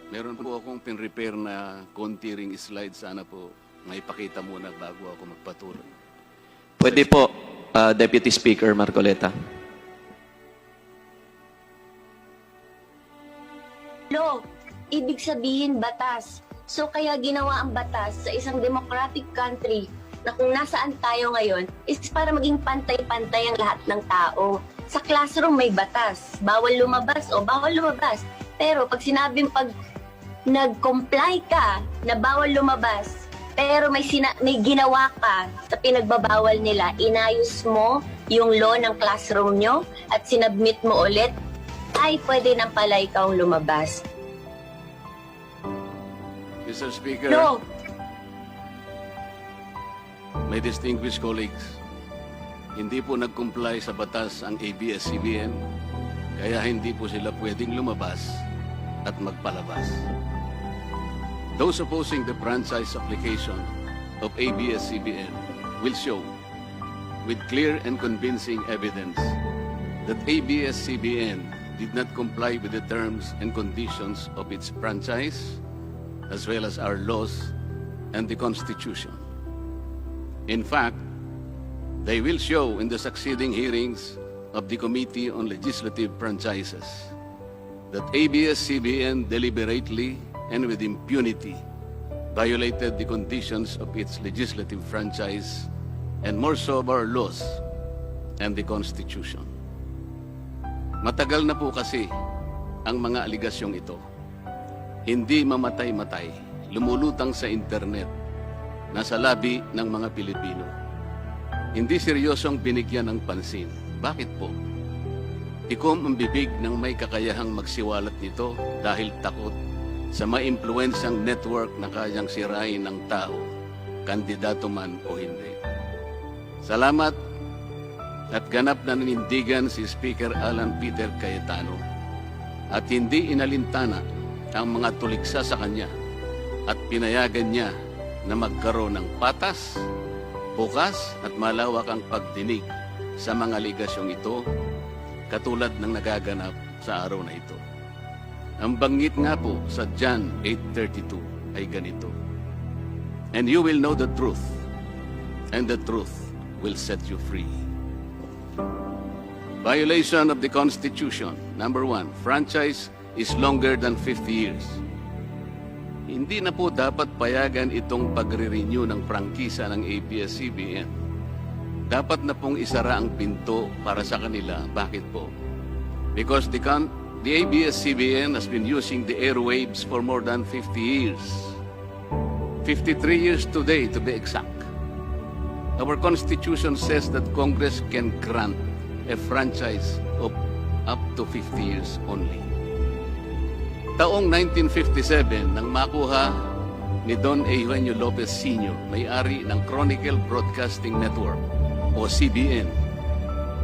Meron po akong pin-repair na konti ring slide. Sana po may pakita muna bago ako magpatuloy. Pwede po, Deputy Speaker Marcoleta. Law, ibig sabihin batas. So kaya ginawa ang batas sa isang democratic country na kung nasaan tayo ngayon is para maging pantay-pantay ang lahat ng tao. Sa classroom may batas, bawal lumabas o bawal lumabas. Pero pag sinabing pag nag-comply ka na bawal lumabas, pero may ginawa ka sa pinagbabawal nila, inayos mo yung law ng classroom nyo at sinabmit mo ulit, ay pwede nang pala ikaw lumabas. Mr. Speaker, No. my distinguished colleagues, hindi po nag-comply sa batas ang ABS-CBN, kaya hindi po sila pwedeng lumabas at magpalabas. Those opposing the franchise application of ABS-CBN will show with clear and convincing evidence that ABS-CBN did not comply with the terms and conditions of its franchise, as well as our laws and the Constitution. In fact, they will show in the succeeding hearings of the Committee on Legislative Franchises that ABS-CBN deliberately and with impunity violated the conditions of its legislative franchise and more so of our laws and the Constitution. Matagal na po kasi ang mga aligasyong ito. Hindi mamatay-matay, lumulutang sa internet, nasa labi ng mga Pilipino. Hindi seryosong binigyan ng pansin. Bakit po? Ikom ang bibig ng may kakayahang magsiwalat nito dahil takot sa maimpluwensyang network na kayang sirain ng tao, kandidato man o hindi. Salamat at ganap na nanindigan si Speaker Alan Peter Cayetano at hindi inalintana ang mga tuliksa sa kanya at pinayagan niya na magkaroon ng patas, bukas at malawak ang pagdinig sa mga aligasyong ito katulad ng nagaganap sa araw na ito. Ang banggit nga po sa John 8:32 ay ganito, "And you will know the truth, and the truth will set you free." Violation of the Constitution. Number 1, franchise is longer than 50 years. Hindi na po dapat payagan itong pagre-renew ng prangkisa ng ABS-CBN. Dapat na pong isara ang pinto para sa kanila. Bakit po? Because the ABS-CBN has been using the airwaves for more than 50 years. 53 years today, to be exact. Our Constitution says that Congress can grant a franchise of up to 50 years only. Taong 1957, nang makuha ni Don Eugenio Lopez Sr., may-ari ng Chronicle Broadcasting Network o CBN,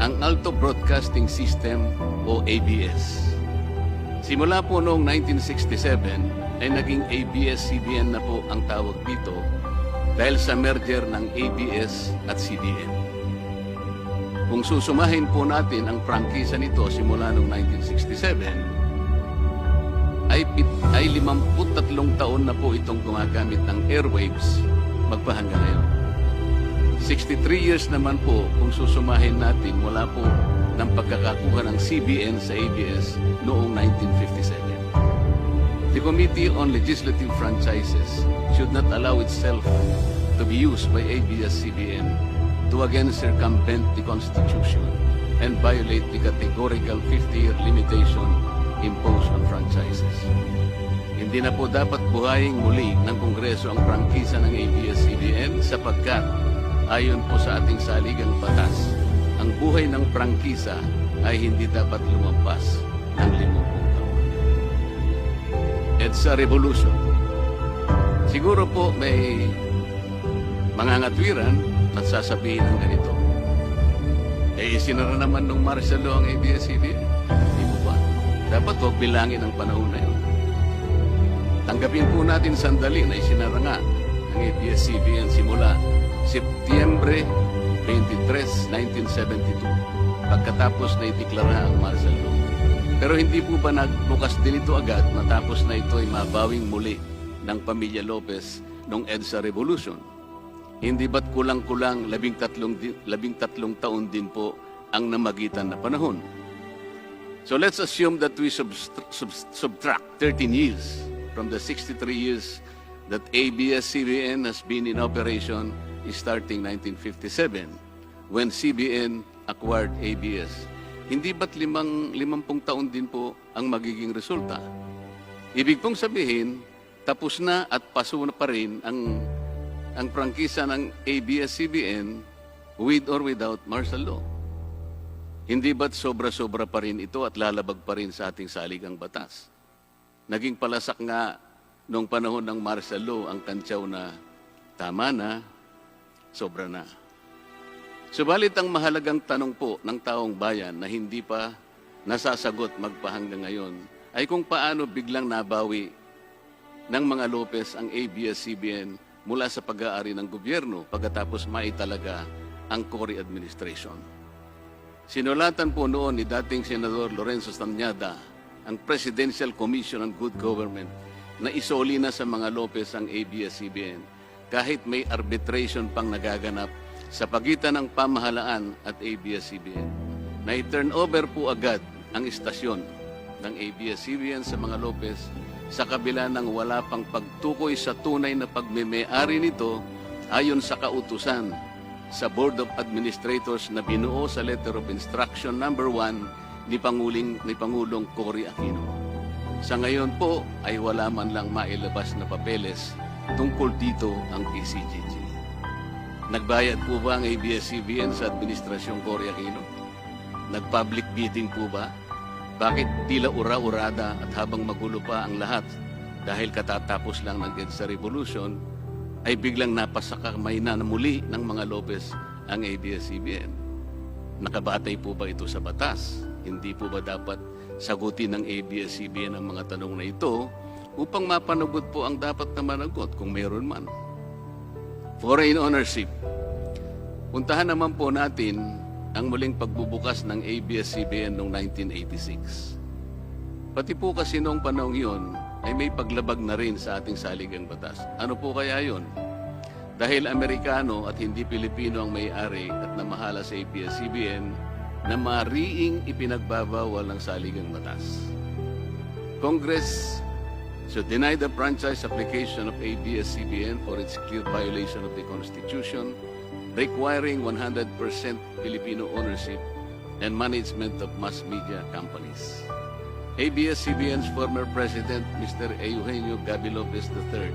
ang Alto Broadcasting System o ABS. Simula po noong 1967 ay naging ABS-CBN na po ang tawag dito dahil sa merger ng ABS at CBN. Kung susumahin po natin ang prangkisa nito simula noong 1967, ay 53 taon na po itong gumagamit ng airwaves magpahanggang ngayon. 63 years naman po kung susumahin natin mula po ng pagkakakuha ng CBN sa ABS noong 1957. The Committee on Legislative Franchises should not allow itself to be used by ABS-CBN to again circumvent the Constitution and violate the categorical 50-year limitation imposed on franchises. Hindi na po dapat buhayin muli ng Kongreso ang prangkisa ng ABS-CBN sapagkat ayon po sa ating saligang batas, ang buhay ng prangkisa ay hindi dapat lumampas ng 50 taon. It's a revolution. Siguro po may mga ngatwiran at sasabihin ng ganito. Sinara naman nung martial law ang ABS-CBN. Hindi po ba? Dapat huwag bilangin ang panahon na yun. Tanggapin po natin sandali na isinara nga ang ABS-CBN simula Setyembre 23, 1972, pagkatapos na ideklara ang martial law. Pero hindi po ba nagbukas din ito agad matapos na ito ay mabawing muli ng pamilya Lopez noong EDSA Revolution? Hindi ba't kulang-kulang 13 taon din po ang namagitan na panahon? So let's assume that we subtract 13 years from the 63 years that ABS-CBN has been in operation starting 1957 when CBN acquired ABS. Hindi ba't 50 taon din po ang magiging resulta? Ibig pong sabihin, tapos na at paso na pa rin ang prangkisa ng ABS-CBN with or without martial law. Hindi ba't sobra-sobra pa rin ito at lalabag pa rin sa ating saligang batas? Naging palasak nga noong panahon ng martial law ang kantsaw na tama na, sobra na. Subalit ang mahalagang tanong po ng taong bayan na hindi pa nasasagot magpahanggang ngayon ay kung paano biglang nabawi ng mga Lopez ang ABS-CBN mula sa pag-aari ng gobyerno pagkatapos maitalaga ang Cory administration. Sinulatan po noon ni dating Senador Lorenzo Tanyada ang Presidential Commission on Good Government na isoli na sa mga Lopez ang ABS-CBN kahit may arbitration pang nagaganap sa pagitan ng pamahalaan at ABS-CBN. Na i-turn over po agad ang istasyon ng ABS-CBN sa mga Lopez sa kabila ng wala pang pagtukoy sa tunay na pagmeme-ari nito ayon sa kautusan sa Board of Administrators na binuo sa Letter of Instruction number 1 ni Pangulong Cory Aquino. Sa ngayon po ay wala man lang mailabas na papeles tungkol dito ang PCGG. Nagbayad po ba ang ABS-CBN sa Administrasyong Cory Aquino? Nag-public bidding po ba? Bakit tila ura-urada at habang magulo pa ang lahat dahil katatapos lang ng EDSA Revolution, ay biglang napasakamay na muli ng mga Lopez ang ABS-CBN? Nakabatay po ba ito sa batas? Hindi po ba dapat sagutin ng ABS-CBN ang mga tanong na ito upang mapanagot po ang dapat na managot kung meron man? Foreign ownership. Puntahan naman po natin ang muling pagbubukas ng ABS-CBN noong 1986. Pati po kasi noong panahon yun ay may paglabag na rin sa ating saligang batas. Ano po kaya yun? Dahil Amerikano at hindi Pilipino ang may-ari at namahala sa ABS-CBN na mariing ipinagbabawal ng saligang batas. Congress should deny the franchise application of ABS-CBN for its clear violation of the Constitution, requiring 100% Filipino ownership and management of mass media companies. ABS-CBN's former president, Mr. Eugenio Gaby Lopez III,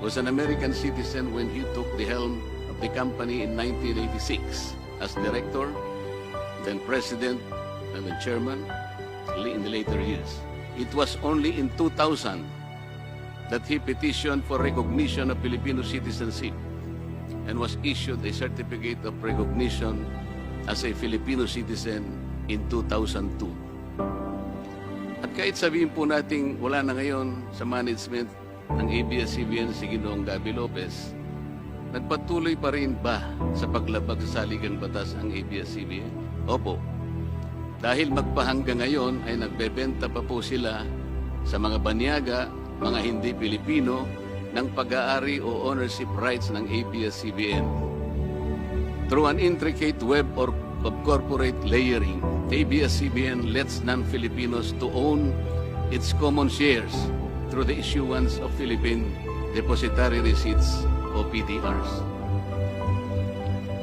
was an American citizen when he took the helm of the company in 1986 as director, then president, and then chairman in the later years. It was only in 2000 that he petitioned for recognition of Filipino citizenship and was issued a certificate of recognition as a Filipino citizen in 2002. At kahit sabihin po nating wala na ngayon sa management ng ABS-CBN si Ginoong Gaby Lopez, nagpatuloy pa rin ba sa paglabag sa saligang batas ang ABS-CBN? Opo. Dahil magpahanggang ngayon ay nagbebenta pa po sila sa mga banyaga, mga hindi Pilipino, ng pag-aari o ownership rights ng ABS-CBN. Through an intricate web of corporate layering, ABS-CBN lets non-Filipinos to own its common shares through the issuance of Philippine Depositary Receipts o PDRs.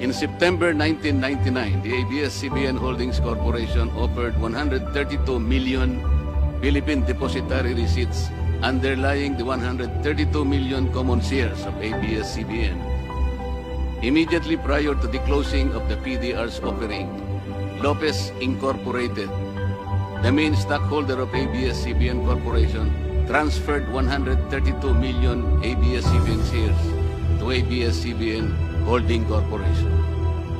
In September 1999, the ABS-CBN Holdings Corporation offered 132 million Philippine Depositary Receipts underlying the 132 million common shares of ABS-CBN. Immediately prior to the closing of the PDR's offering, Lopez Incorporated, the main stockholder of ABS-CBN Corporation, transferred 132 million ABS-CBN shares to ABS-CBN Holding Corporation,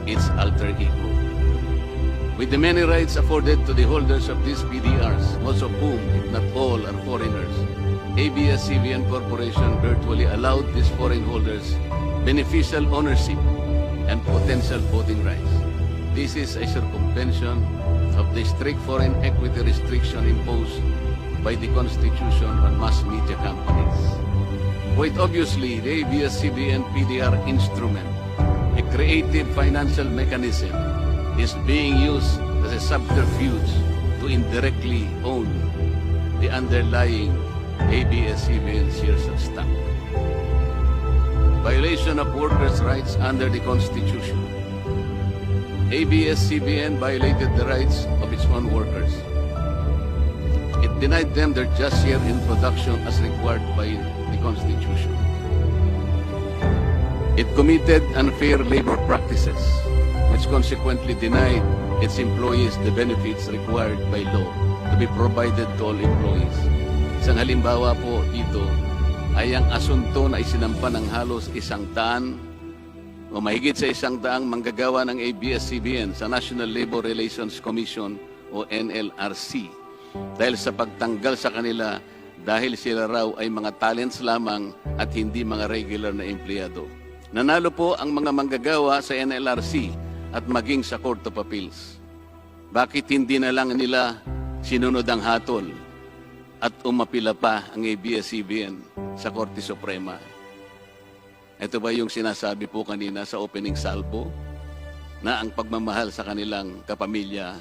its alter ego. With the many rights afforded to the holders of these PDRs, most of whom, if not all, are foreigners, ABS-CBN Corporation virtually allowed these foreign holders beneficial ownership and potential voting rights. This is a circumvention of the strict foreign equity restriction imposed by the Constitution on mass media companies. Quite obviously, the ABS-CBN PDR instrument, a creative financial mechanism, is being used as a subterfuge to indirectly own the underlying ABS-CBN shares of stock. Violation of workers' rights under the Constitution. ABS-CBN violated the rights of its own workers. It denied them their just share in production as required by the Constitution. It committed unfair labor practices, which consequently denied its employees the benefits required by law to be provided to all employees. Isang halimbawa po dito ay ang asunto na isinampa ng halos 100 o mahigit sa 100 manggagawa ng ABS-CBN sa National Labor Relations Commission o NLRC dahil sa pagtanggal sa kanila dahil sila raw ay mga talents lamang at hindi mga regular na empleyado. Nanalo po ang mga manggagawa sa NLRC at maging sa Court of Appeals. Bakit hindi na lang nila sinunod ang hatol at umapila pa ang ABS-CBN sa Korte Suprema? Ito ba yung sinasabi po kanina sa opening salvo na ang pagmamahal sa kanilang kapamilya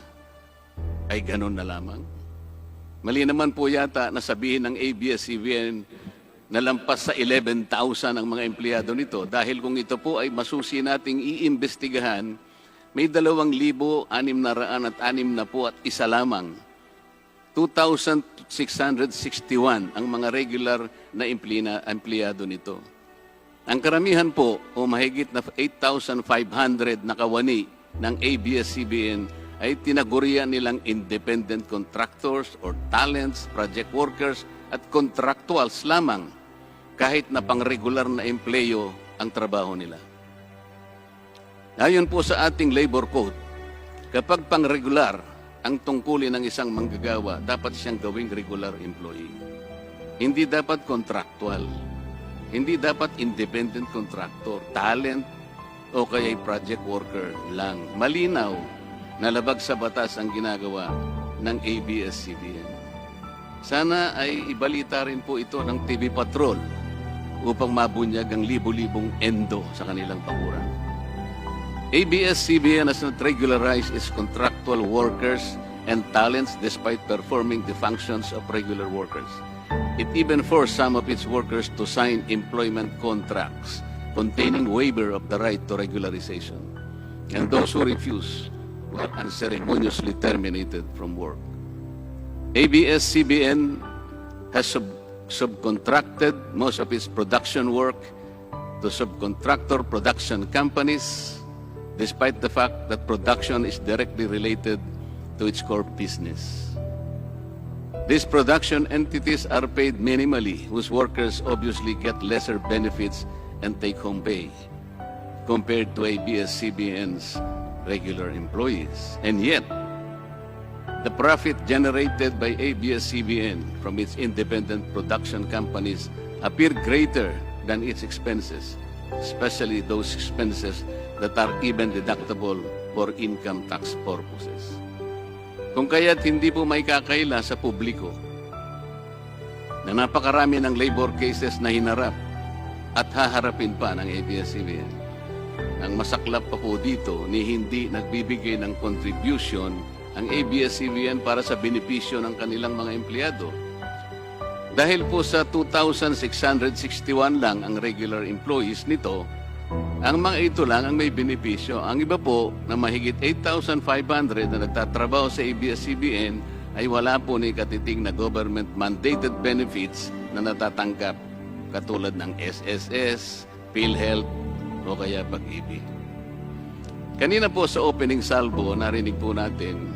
ay ganun na lamang? Mali naman po yata na sabihin ng ABS-CBN na lampas sa 11,000 ang mga empleyado nito dahil kung ito po ay masusi nating iimbestigahan, may 2,661 at isa lamang. 2,661 ang mga regular na empleyado nito. Ang karamihan po o mahigit na 8,500 na kawani ng ABS-CBN ay tinagurian nilang independent contractors or talents, project workers at contractuals lamang kahit na pang-regular na empleyo ang trabaho nila. Ayon po sa ating labor code, kapag pang-regular ang tungkulin ng isang manggagawa, dapat siyang gawing regular employee. Hindi dapat contractual. Hindi dapat independent contractor, talent, o kaya project worker lang. Malinaw na labag sa batas ang ginagawa ng ABS-CBN. Sana ay ibalita rin po ito ng TV Patrol upang mabunyag ang libo-libong endo sa kanilang paguran. ABS-CBN has not regularized its contractual workers and talents despite performing the functions of regular workers. It even forced some of its workers to sign employment contracts containing waiver of the right to regularization. And those who refuse were unceremoniously terminated from work. ABS-CBN has subcontracted most of its production work to subcontractor production companies, despite the fact that production is directly related to its core business. These production entities are paid minimally, whose workers obviously get lesser benefits and take-home pay compared to ABS-CBN's regular employees. And yet, the profit generated by ABS-CBN from its independent production companies appear greater than its expenses, especially those expenses that are even deductible for income tax purposes. Kung kaya't hindi po may kakaila sa publiko na napakarami ng labor cases na hinarap at haharapin pa ng ABS-CBN. Ang masaklap pa po dito ni hindi nagbibigay ng contribution ang ABS-CBN para sa benepisyo ng kanilang mga empleyado. Dahil po sa 2,661 lang ang regular employees nito, ang mga ito lang ang may benepisyo. Ang iba po na mahigit 8,500 na nagtatrabaho sa ABS-CBN ay wala po ni katiting na government-mandated benefits na natatanggap katulad ng SSS, PhilHealth o kaya Pag-ibig. Kanina po sa opening salvo, narinig po natin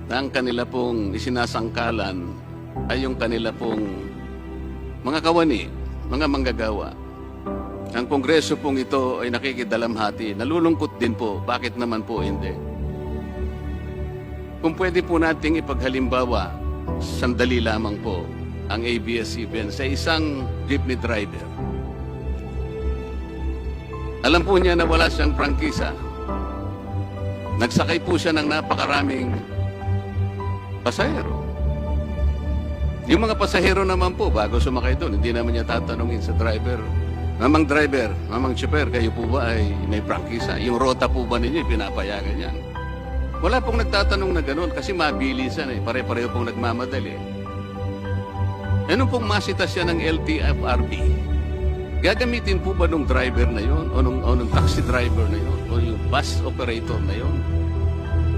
na ang kanila pong isinasangkalan ay yung kanila pong mga kawani, mga manggagawa. Ang kongreso pong ito ay nakikidalamhati. Nalulungkot din po. Bakit naman po hindi? Kung pwede po nating ipaghalimbawa, sandali lamang po, ang ABS-CBN sa isang jeepney driver. Alam po niya na wala siyang prangkisa. Nagsakay po siya ng napakaraming pasahero. Yung mga pasahero naman po, bago sumakay doon, hindi naman niya tatanungin sa driver, Mamang driver, mamang chopper, kayo po ba ay may prangkisa? Yung rota po ba ninyo, pinapayagan yan? Wala pong nagtatanong na gano'n kasi mabilisan eh. Pare-pareho pong nagmamadali. Ano pong masita siya ng LTFRB? Gagamitin po ba nung driver na yon o nung taxi driver na yon o yung bus operator na yon?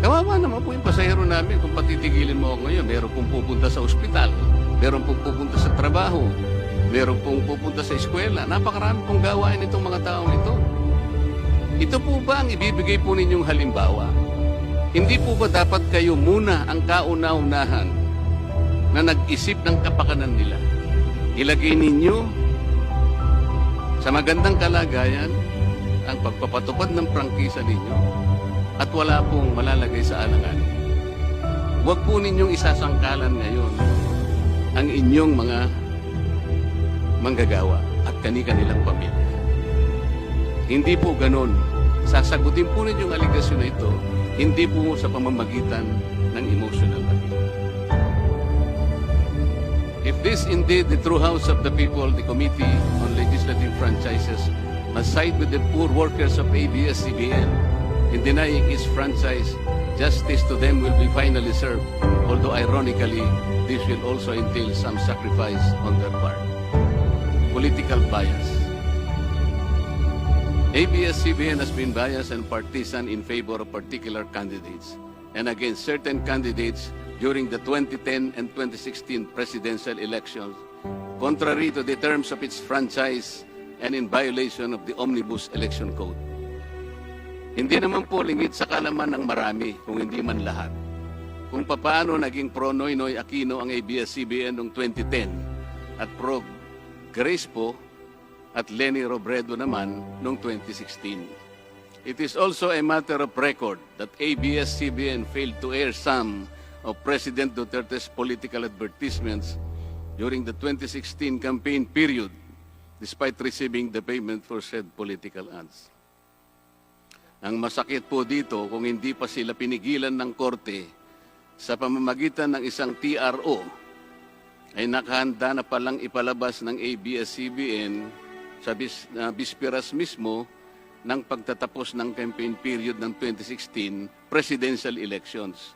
Kawawa naman po yung pasahero namin kung patitigilin mo ako ngayon. Meron pong pupunta sa ospital, meron pong pupunta sa trabaho, meron pong pupunta sa eskwela. Napakarami pong gawain itong mga taong ito. Ito po ba ang ibibigay po ninyong halimbawa? Hindi po ba dapat kayo muna ang kauna-unahan na nag-isip ng kapakanan nila? Ilagay ninyo sa magandang kalagayan ang pagpapatupad ng prangkisa ninyo at wala pong malalagay sa alangan. Huwag po ninyong isasangkalan ngayon ang inyong mga manggagawa at kani-kanilang pamilya. Hindi po ganon. Sasagutin po ninyong aligasyon na ito, hindi po sa pamamagitan ng emotional appeal. If this indeed the true house of the people, the Committee on Legislative Franchises must side with the poor workers of ABS-CBN in denying its franchise, justice to them will be finally served, although ironically, this will also entail some sacrifice on their part. Political bias. ABS-CBN has been biased and partisan in favor of particular candidates and against certain candidates during the 2010 and 2016 presidential elections, contrary to the terms of its franchise and in violation of the Omnibus Election Code. Hindi naman po lingid sa kalaman ng marami, kung hindi man lahat, kung paano naging pro Noynoy Aquino ang ABS-CBN noong 2010 at pro Grace po at Leni Robredo naman noong 2016. It is also a matter of record that ABS-CBN failed to air some of President Duterte's political advertisements during the 2016 campaign period, despite receiving the payment for said political ads. Ang masakit po dito, kung hindi pa sila pinigilan ng korte sa pamamagitan ng isang TRO, ay nakahanda na palang ipalabas ng ABS-CBN sa bisperas mismo ng pagtatapos ng campaign period ng 2016 presidential elections.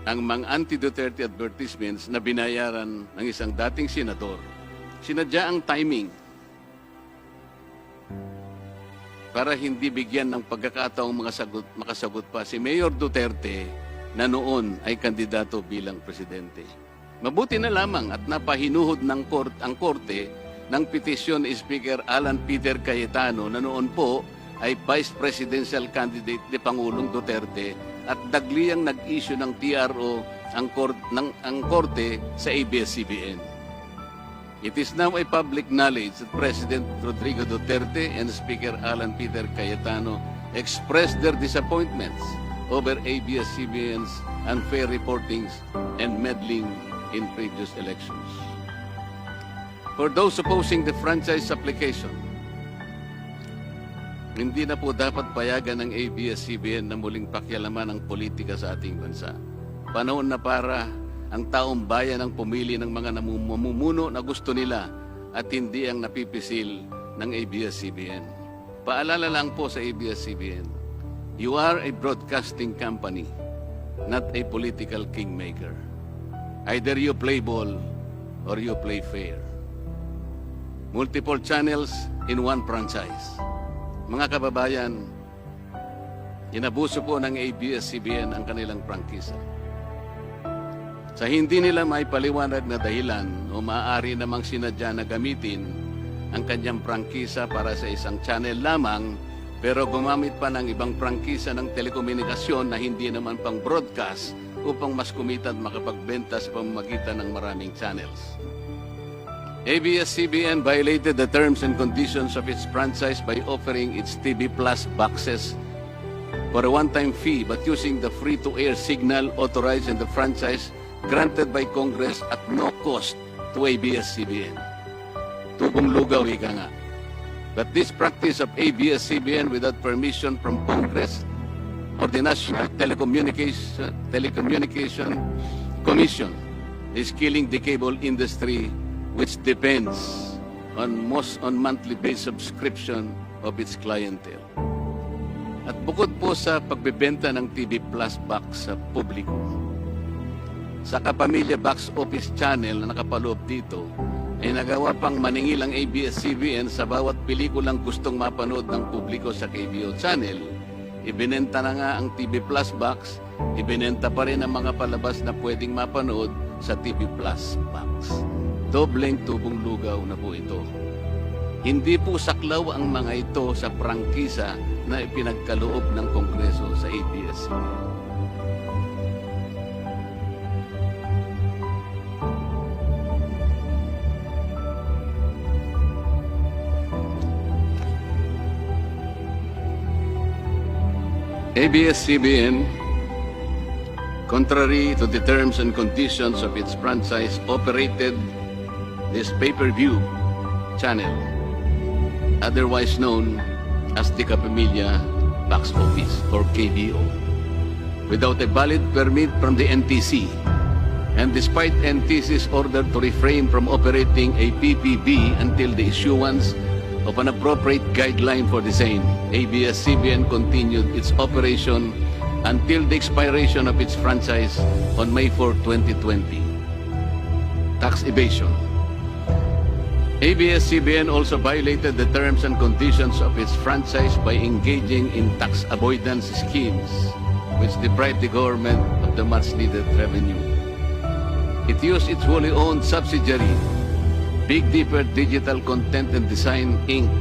Ang mga anti-Duterte advertisements na binayaran ng isang dating senador, sinadya ang timing para hindi bigyan ng pagkakataong makasagot pa si Mayor Duterte na noon ay kandidato bilang presidente. Mabuti na lamang at napahinuhod ng ang korte ng petisyon ni Speaker Alan Peter Cayetano na noon po ay Vice Presidential Candidate ni Pangulong Duterte at dagliang nag-issue ng TRO ang korte sa ABS-CBN. It is now a public knowledge that President Rodrigo Duterte and Speaker Alan Peter Cayetano expressed their disappointments over ABS-CBN's unfair reportings and meddling in previous elections. For those opposing the franchise application, hindi na po dapat payagan ng ABS-CBN na muling pakialaman ang politika sa ating bansa. Panahon na para ang taong bayan ang pumili ng mga namumuno na gusto nila at hindi ang napipisil ng ABS-CBN. Paalala lang po sa ABS-CBN, you are a broadcasting company, not a political kingmaker. Either you play ball or you play fair. Multiple channels in one franchise. Mga kababayan, inabuso po ng ABS-CBN ang kanilang prangkisa. Sa hindi nila may paliwanag na dahilan o maaari namang sinadya na gamitin ang kanyang prangkisa para sa isang channel lamang, pero gumamit pa ng ibang prangkisa ng telekomunikasyon na hindi naman pang broadcast upang mas kumita at makapagbenta sa pamamagitan ng maraming channels. ABS-CBN violated the terms and conditions of its franchise by offering its TV Plus boxes for a one-time fee but using the free-to-air signal authorized in the franchise granted by Congress at no cost to ABS-CBN. Tubong lugaw, ika nga. But this practice of ABS-CBN without permission from Congress of the National Telecommunication Commission is killing the cable industry, which depends on monthly based subscription of its clientele. At bukod po sa pagbebenta ng TV Plus box sa publiko, sa Kapamilya Box Office Channel na nakapaloob dito, ay nagawa pang maningil ang ABS-CBN sa bawat pelikulang gustong mapanood ng publiko sa KBO Channel. Ibinenta na nga ang TV Plus box, ibinenta pa rin ang mga palabas na pwedeng mapanood sa TV Plus box. Dobleng tubong lugaw na po ito. Hindi po saklaw ang mga ito sa prangkisa na ipinagkaloob ng Kongreso sa ABS-CBN. ABS-CBN, contrary to the terms and conditions of its franchise, operated this pay-per-view channel, otherwise known as the Kapamilya Box Office or KBO, without a valid permit from the NTC, and despite NTC's order to refrain from operating a PPB until the issuance of an appropriate guideline for the same, ABS-CBN continued its operation until the expiration of its franchise on May 4, 2020. Tax evasion. ABS-CBN also violated the terms and conditions of its franchise by engaging in tax avoidance schemes, which deprived the government of the much-needed revenue. It used its wholly owned subsidiary, Big Dipper Digital Content and Design, Inc.,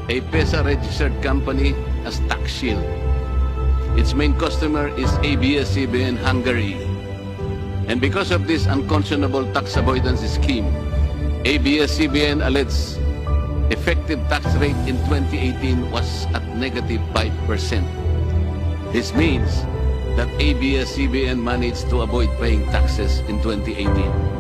a PESA-registered company, as tax shield. Its main customer is ABS-CBN Hungary. And because of this unconscionable tax avoidance scheme, ABS-CBN alleged effective tax rate in 2018 was at negative 5%. This means that ABS-CBN managed to avoid paying taxes in 2018.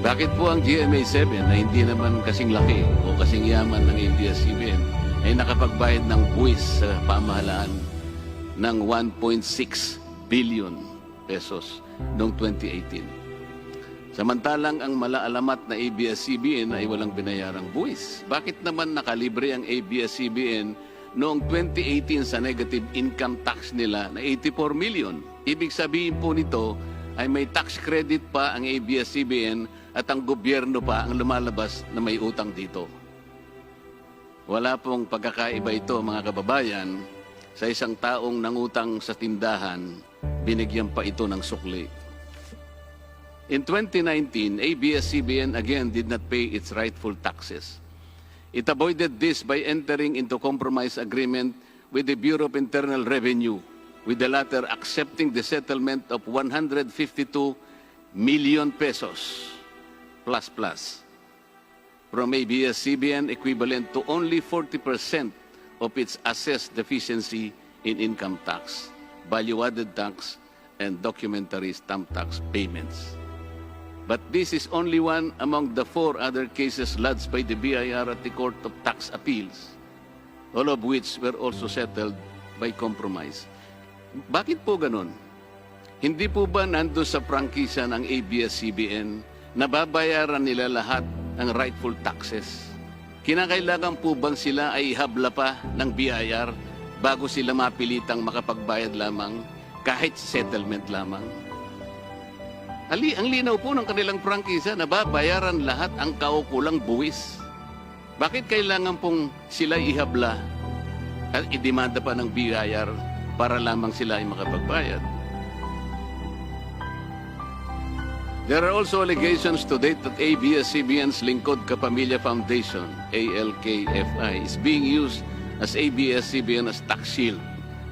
Bakit po ang GMA7 na hindi naman kasing laki o kasing yaman ng ABS-CBN ay nakapagbayad ng buwis sa pamahalaan ng 1.6 billion pesos noong 2018? Samantalang ang malaalamat na ABS-CBN ay walang binayarang buwis. Bakit naman nakalibre ang ABS-CBN noong 2018 sa negative income tax nila na 84 million? Ibig sabihin po nito ay may tax credit pa ang ABS-CBN at ang gobyerno pa ang lumalabas na may utang dito. Wala pong pagkakaiba ito, mga kababayan. Sa isang taong nangutang sa tindahan, binigyan pa ito ng sukli. In 2019, ABS-CBN again did not pay its rightful taxes. It avoided this by entering into compromise agreement with the Bureau of Internal Revenue, with the latter accepting the settlement of 152 million pesos plus from ABS-CBN, equivalent to only 40% of its assessed deficiency in income tax, value-added tax, and documentary stamp tax payments. But this is only one among the 4 other cases lodged by the BIR at the Court of Tax Appeals, all of which were also settled by compromise. Bakit po ganun? Hindi po ba nandun sa prangkisa ng ABS-CBN nababayaran nila lahat ng rightful taxes? Kinakailangan po bang sila ay ihabla pa ng BIR bago sila mapilitang makapagbayad lamang kahit settlement lamang? Ang linaw po ng kanilang prangkisa, nababayaran lahat ang kaukulang buwis. Bakit kailangan pong sila ihabla at idemanda pa ng BIR para lamang sila ay makapagbayad? There are also allegations to date that ABS-CBN's Lingkod Kapamilya Foundation, ALKFI, is being used as ABS-CBN as tax shield,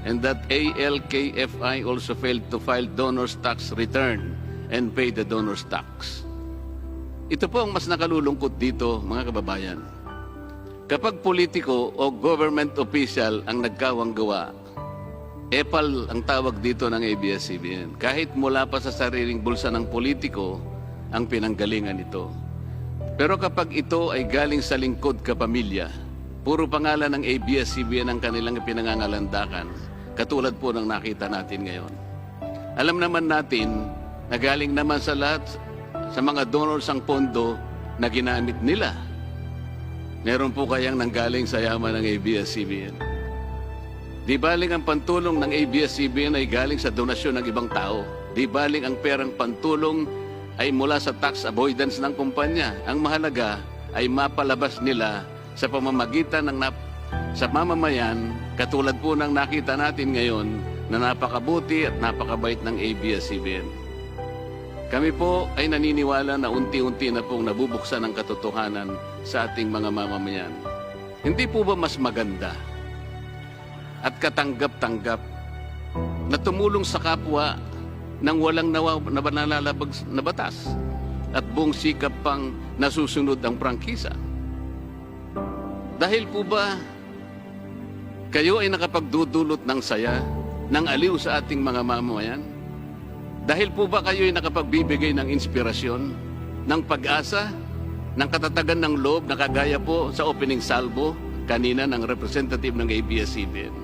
and that ALKFI also failed to file donor's tax return and pay the donor's tax. Ito po ang mas nakalulungkot dito, mga kababayan. Kapag politiko o government official ang nagkawang gawa, epal ang tawag dito ng ABS-CBN. Kahit mula pa sa sariling bulsa ng politiko ang pinanggalingan ito. Pero kapag ito ay galing sa Lingkod Kapamilya, puro pangalan ng ABS-CBN ang kanilang pinangangalandakan, katulad po ng nakita natin ngayon. Alam naman natin na galing naman sa lahat, sa mga donors ang pondo na ginamit nila. Meron po kayang nanggaling sa yaman ng ABS-CBN. Di baling ang pantulong ng ABS-CBN ay galing sa donasyon ng ibang tao. Di baling ang perang pantulong ay mula sa tax avoidance ng kumpanya. Ang mahalaga ay mapalabas nila sa pamamagitan ng sa mamamayan, katulad po ng nakita natin ngayon na napakabuti at napakabait ng ABS-CBN. Kami po ay naniniwala na unti-unti na pong nabubuksan ang katotohanan sa ating mga mamamayan. Hindi po ba mas maganda at katanggap-tanggap na tumulong sa kapwa ng walang nalalabag na batas at buong sikap pang nasusunod ang prangkisa? Dahil po ba kayo ay nakapagdudulot ng saya, ng aliw sa ating mga mamamayan? Dahil po ba kayo ay nakapagbibigay ng inspirasyon, ng pag-asa, ng katatagan ng loob na kagaya po sa opening salvo kanina ng representative ng ABS-CBN?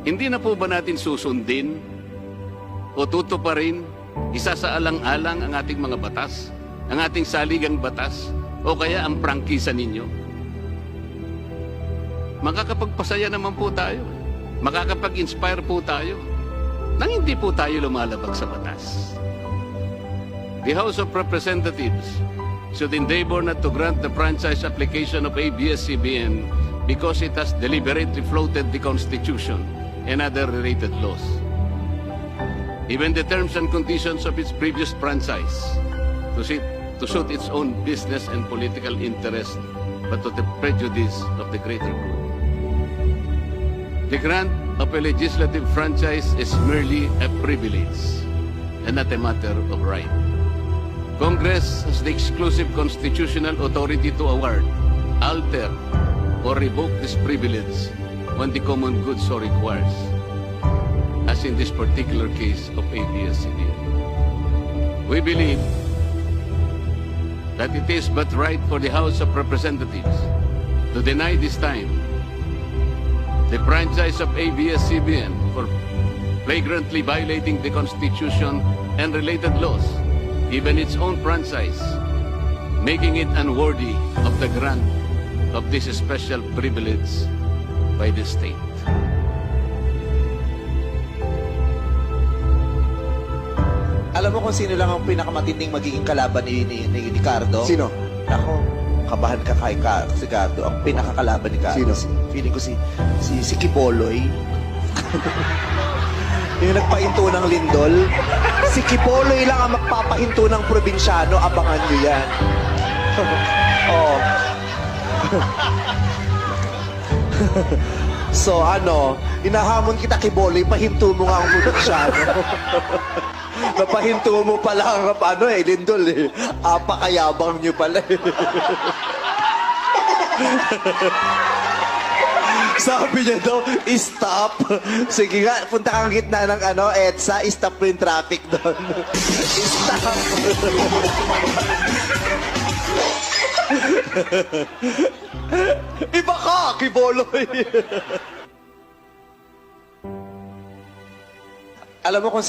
Hindi na po ba natin susundin o tutuparin, isasaalang-alang ang ating mga batas, ang ating saligang batas, o kaya ang prangkisa ninyo? Makakapagpasaya naman po tayo. Makakapag-inspire po tayo nang hindi po tayo lumalabag sa batas. The House of Representatives should endeavor not to grant the franchise application of ABS-CBN because it has deliberately floated the Constitution and other related laws. Even the terms and conditions of its previous franchise to suit its own business and political interest, but to the prejudice of the greater good. The grant of a legislative franchise is merely a privilege and not a matter of right. Congress has the exclusive constitutional authority to award, alter, or revoke this privilege when the common good so requires, as in this particular case of ABS-CBN. We believe that it is but right for the House of Representatives to deny this time the franchise of ABS-CBN for flagrantly violating the Constitution and related laws, even its own franchise, making it unworthy of the grant of this special privilege by the state. Alam mo kung sino lang ang pinakamatinding magiging kalaban ni Ricardo? Sino? Ako, kabahan ka kay Ricardo. Ang pinakakalaban ni Ricardo. Feeling ko si Kipoloy. Yung nagpahinto ng lindol. Si Kipoloy lang ang magpapahinto ng probinsyano. Abangan nyo yan. Oh. So hinahamon kita Kipoloy, pahinto mo nga ang probinsyano. Napahinto mo pala ang lindol eh. Apakayabang nyo pala eh. Sabi niya daw, stop. Sige nga, punta kang gitna ng EDSA, stop mo yung traffic doon. Stop. Iba ka, Kiboloy. Alam mo kung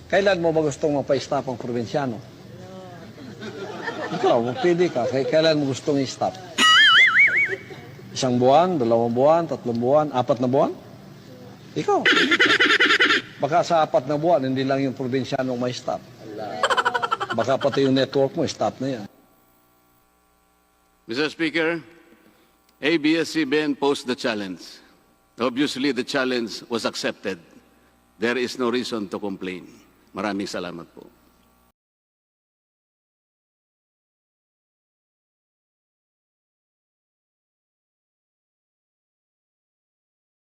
Kailan mo ba gustong mapa-stop ang probinsyano? Ikaw, pwede ka. Kailan mo gustong i-stop? 1 buwan, 2 buwan, 3 buwan, 4 na buwan? Ikaw, pwede ka. Baka sa 4 na buwan, hindi lang yung probinsyano may stop. Baka pati yung network mo, stop na yan. Mr. Speaker, ABS-CBN posed the challenge. Obviously, the challenge was accepted. There is no reason to complain. Maraming salamat po.